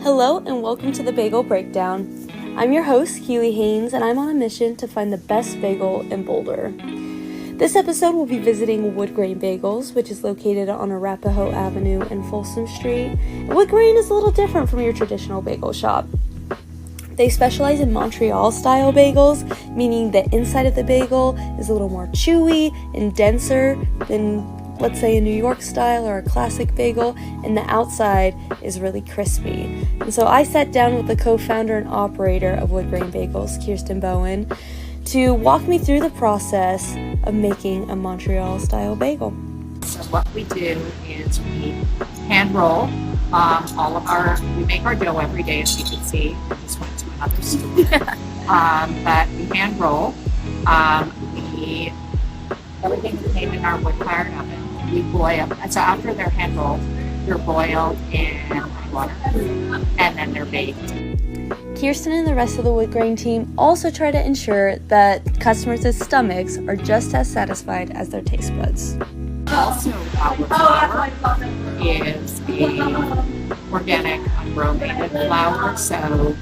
Hello and welcome to the Bagel Breakdown. I'm your host, Keely Haynes, and I'm on a mission to find the best bagel in Boulder. This episode will be visiting Wood Grain Bagels, which is located on Arapahoe Avenue and Folsom Street. And Wood Grain is a little different from your traditional bagel shop. They specialize in Montreal-style bagels, meaning the inside of the bagel is a little more chewy and denser than, let's say, a New York style or a classic bagel, and the outside is really crispy. And so I sat down with the co-founder and operator of Wood Grain Bagels, Kirsten Bowen, to walk me through the process of making a Montreal-style bagel. So what we do is we hand roll we make our dough every day, as you can see. I just went to another store. But we hand roll. Everything is made in our wood-fired oven. We boil. So after they're hand rolled, they're boiled in water, and then they're baked. Kirsten and the rest of the Wood Grain team also try to ensure that customers' stomachs are just as satisfied as their taste buds. Also, our flour is a organic, unbrominated flour. So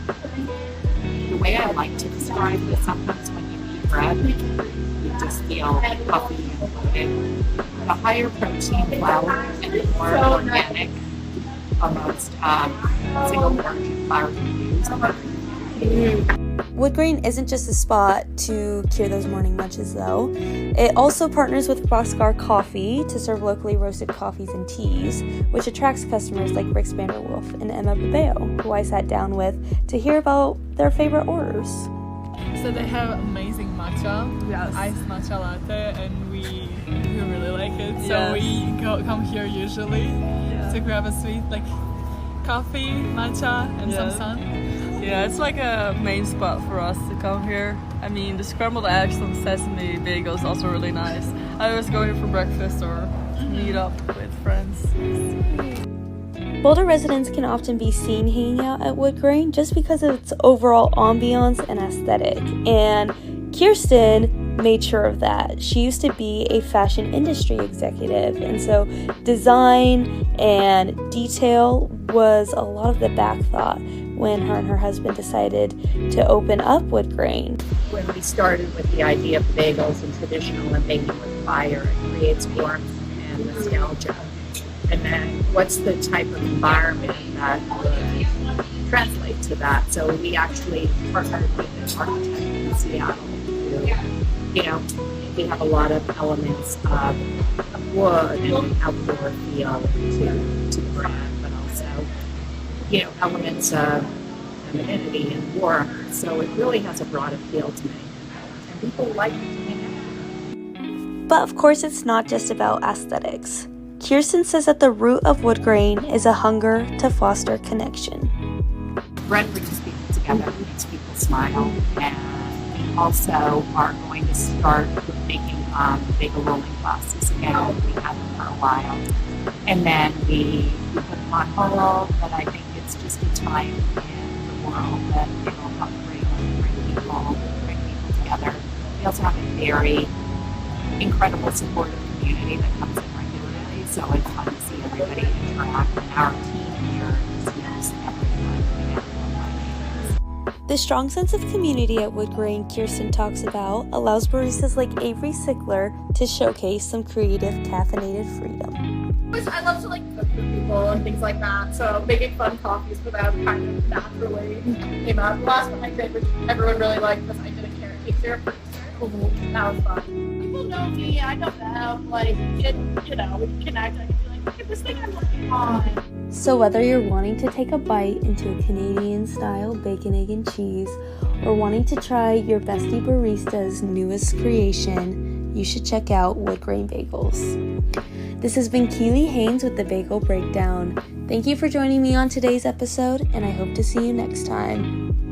the way I like to describe it, sometimes when you eat bread, you just feel puffy and bloated. The higher protein flour and the more organic, almost single origin flour you use. Wood Grain isn't just a spot to cure those morning munches, though. It also partners with Boxcar Coffee to serve locally roasted coffees and teas, which attracts customers like Rick Vanderwolf and Emma Babeo, who I sat down with to hear about their favorite orders. So they have amazing matcha, iced matcha latte, and we really like it. So we come here usually to grab a sweet coffee, matcha, and some sun. Yeah, it's like a main spot for us to come here. I mean, the scrambled eggs and sesame bagel is also really nice. I always go here for breakfast or meet up with friends. Boulder residents can often be seen hanging out at Wood Grain just because of its overall ambiance and aesthetic. And Kirsten made sure of that. She used to be a fashion industry executive, and so design and detail was a lot of the back thought when her and her husband decided to open up Wood Grain. When we started with the idea of bagels and traditional and baking with fire, it creates warmth and nostalgia. And then what's the type of environment that would translate to that? So we actually partnered with an architect in Seattle who, we have a lot of elements of wood and outdoor feel to the brand, but also elements of femininity and warmth. So it really has a broad appeal to me. And people like to hang out. But of course, it's not just about aesthetics. Kirsten says that the root of Wood Grain is a hunger to foster connection. Bread brings people together, makes people smile, and we also are going to start with making bagel rolling classes again. We have them for a while. And then we put them on hold, but I think it's just a time in the world that they will help bring people together. We also have a very incredible supportive community that comes in regularly, so it's fun to see everybody interact, and our team here is everyone. The strong sense of community at Wood Grain Kirsten talks about allows baristas like Avery Sickler to showcase some creative caffeinated freedom. I love to cook for people and things like that, so making fun coffees for them kind of naturally came out. The last one I did, which everyone really liked, was I did a carrot cake syrup for dessert. That was fun. People know me, I know them, we can connect, I can be like, look at this thing I'm working on. So whether you're wanting to take a bite into a Canadian-style bacon, egg, and cheese, or wanting to try your bestie barista's newest creation, you should check out Wood Grain Bagels. This has been Keely Haynes with the Bagel Breakdown. Thank you for joining me on today's episode, and I hope to see you next time.